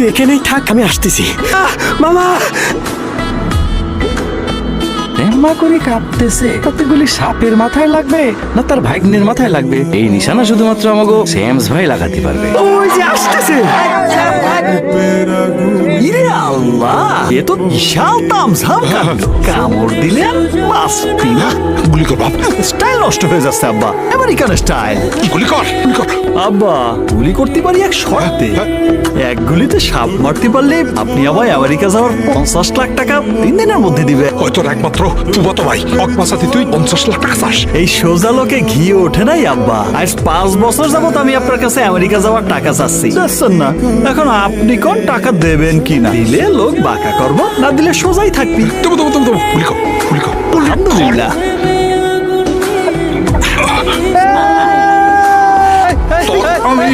তুই এখানেই থাক, আমি আসতেছি। মামা মা করে কাঁপতেছে, কতগুলি সাপের মাথায় লাগবে না তার ভাগ্নের মাথায় লাগবে, এই নিশানা শুধুমাত্র আমাকে স্যামস ভাই লাগাতে পারবে। ওই যে আসতেছে। ইরে আল্লাহ, এ তো বিশাল তামঝাম কাণ্ড। কামড় দিলে বাঁচবি না। গুলি কর বাপ, স্টাইল নষ্ট হয়ে যাচ্ছে আব্বা, আমেরিকান স্টাইল। গুলি কর। আব্বা গুলি করতে পারি এক শর্তে, এক গুলিতে সাপ মারতে পারলে আপনি আমায় আমেরিকা যাওয়ার 50 লাখ টাকা 3 দিনের মধ্যে দিবে। হয়তো একমাত্র ফুফাতো ভাই অকমাসাতে তুই 50 লাখ টাকা চাস। এই সোজা লোকে ঘি ওঠে নাই আব্বা। আজ 5 বছর যাবত আমি আপনার কাছে আমেরিকা যাওয়ার টাকা চাচ্ছি, যাচ্ছেন না। এখন আপনি কোন টাকা দেবেন কিনা, দিলে লোক বাঁকা করবো, না দিলে সোজাই থাকবি। দেবো দেবো দেবো দেবো, গুলি কর গুলি কর। আলহামদুলিল্লাহ। তোর আমি